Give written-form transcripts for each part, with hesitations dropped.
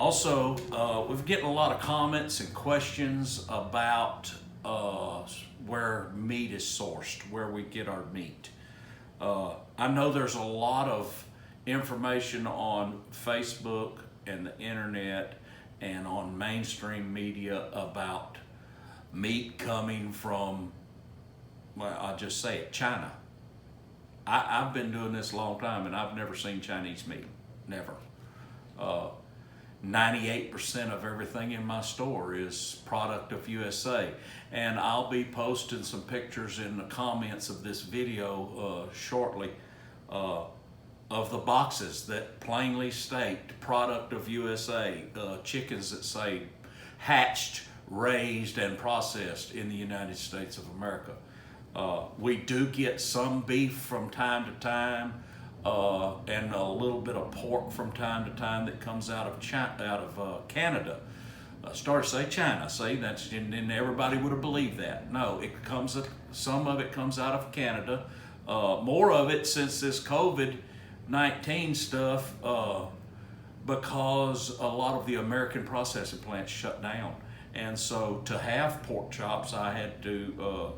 Also, we're getting a lot of comments and questions about where meat is sourced, where we get our meat. I know there's a lot of information on Facebook and the internet and on mainstream media about meat coming from, well, I'll just say it, China. I've been doing this a long time and I've never seen Chinese meat, never. 98% of everything in my store is product of USA. And I'll be posting some pictures in the comments of this video shortly of the boxes that plainly state product of USA, chickens that say hatched, raised, and processed in the United States of America. We do get some beef from time to time, and a little bit of pork from time to time that comes out of Canada. I started to say China, see, that's, and everybody would have believed that. No, some of it comes out of Canada. More of it since this COVID-19 stuff, because a lot of the American processing plants shut down. And so to have pork chops, I had to,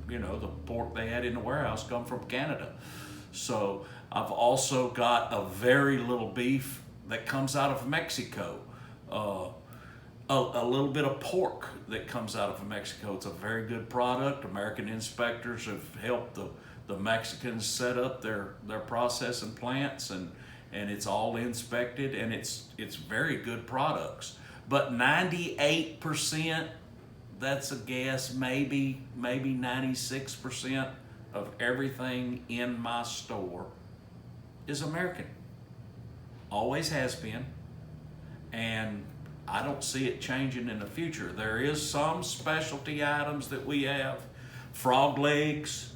the pork they had in the warehouse come from Canada. So I've also got a very little beef that comes out of Mexico. A little bit of pork that comes out of Mexico. It's a very good product. American inspectors have helped the Mexicans set up their processing plants, and it's all inspected, and it's very good products. But 98%, that's a guess, maybe 96% of everything in my store is American. Always has been, and I don't see it changing in the future. There is some specialty items that we have. Frog legs.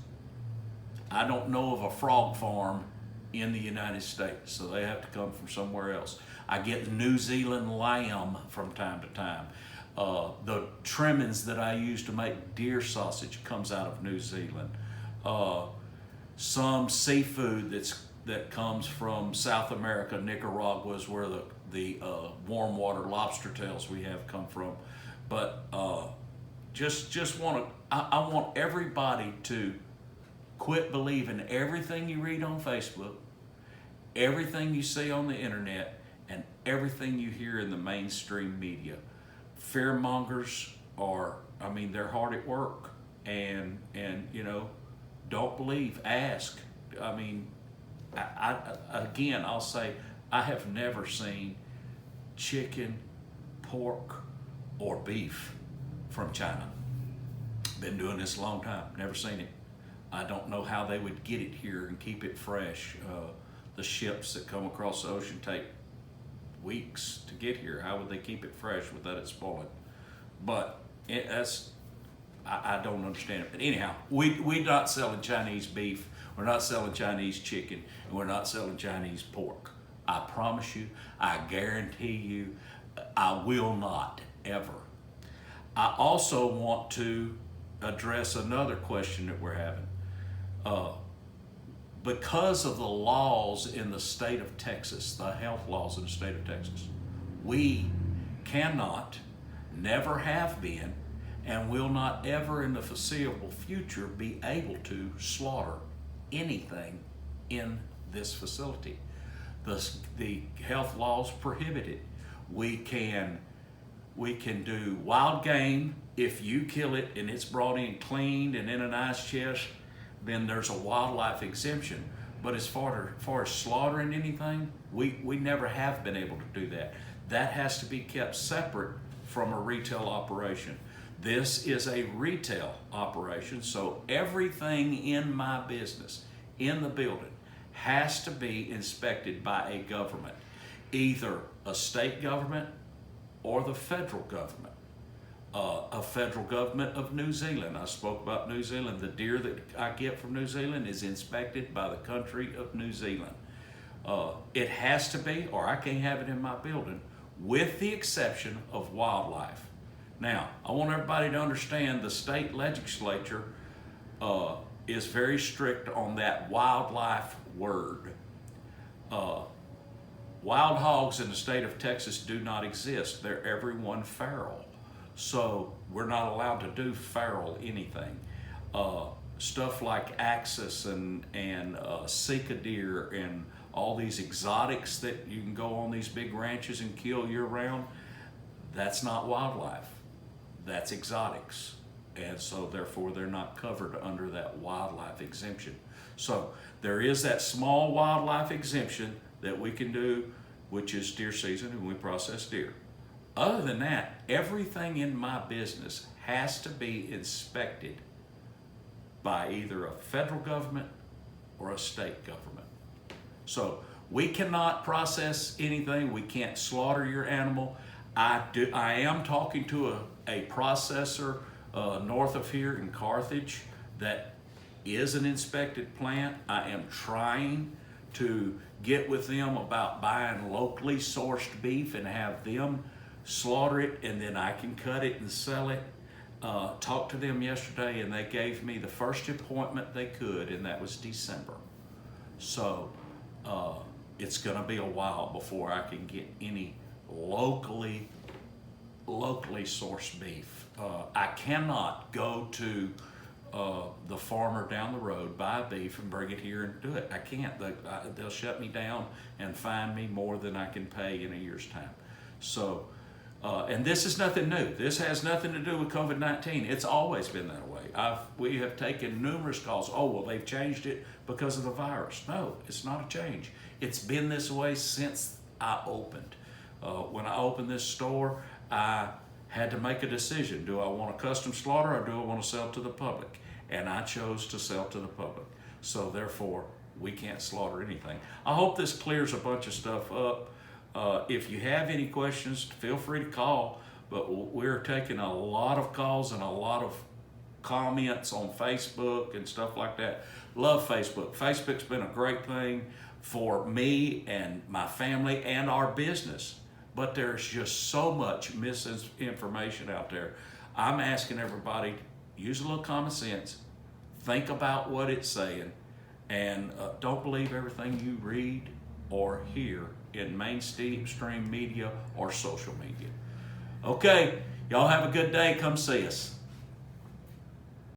I don't know of a frog farm in the United States, so they have to come from somewhere else. I get New Zealand lamb from time to time. The trimmings that I use to make deer sausage comes out of New Zealand. Some seafood that comes from South America, Nicaragua is where the warm water lobster tails we have come from. But I want everybody to quit believing everything you read on Facebook, everything you see on the internet, and everything you hear in the mainstream media. Fearmongers they're hard at work, and don't believe, ask. I'll say I have never seen chicken, pork, or beef from China. Been doing this a long time, never seen it. I don't know how they would get it here and keep it fresh. The ships that come across the ocean take weeks to get here. How would they keep it fresh without it spoiling? But I don't understand it. But anyhow, we're not selling Chinese beef, we're not selling Chinese chicken, and we're not selling Chinese pork. I promise you, I guarantee you, I will not, ever. I also want to address another question that we're having. Because of the laws in the state of Texas, the health laws in the state of Texas, we cannot, never have been, and will not ever in the foreseeable future be able to slaughter anything in this facility. The health laws prohibit it. We can do wild game. If you kill it and it's brought in cleaned and in an ice chest, then there's a wildlife exemption. But as far as slaughtering anything, we never have been able to do that. That has to be kept separate from a retail operation. This is a retail operation, so everything in my business, in the building, has to be inspected by a government, either a state government or the federal government. A federal government of New Zealand. I spoke about New Zealand. The deer that I get from New Zealand is inspected by the country of New Zealand. It has to be, or I can't have it in my building, with the exception of wildlife. Now, I want everybody to understand the state legislature is very strict on that wildlife word. Wild hogs in the state of Texas do not exist. They're everyone feral. So we're not allowed to do feral anything. Stuff like axis and Sika deer and all these exotics that you can go on these big ranches and kill year round, that's not wildlife. That's exotics. And so therefore they're not covered under that wildlife exemption. So there is that small wildlife exemption that we can do, which is deer season, and we process deer. Other than that, everything in my business has to be inspected by either a federal government or a state government. So we cannot process anything. We can't slaughter your animal. I am talking to a processor north of here in Carthage that is an inspected plant. I am trying to get with them about buying locally sourced beef and have them slaughter it, and then I can cut it and sell it. Talked to them yesterday, and they gave me the first appointment they could, and that was December. So it's going to be a while before I can get any locally sourced beef. I cannot go to the farmer down the road, buy beef, and bring it here and do it. I can't. They'll shut me down and fine me more than I can pay in a year's time. So, and this is nothing new. This has nothing to do with COVID-19. It's always been that way. We have taken numerous calls. Oh, well, they've changed it because of the virus. No, it's not a change. It's been this way since I opened. When I opened this store, I had to make a decision. Do I want a custom slaughter or do I want to sell to the public? And I chose to sell to the public. So therefore, we can't slaughter anything. I hope this clears a bunch of stuff up. If you have any questions, feel free to call. But we're taking a lot of calls and a lot of comments on Facebook and stuff like that. Love Facebook. Facebook's been a great thing for me and my family and our business. But there's just so much misinformation out there. I'm asking everybody, use a little common sense, think about what it's saying, and don't believe everything you read or hear in mainstream media or social media. Okay, y'all have a good day. Come see us.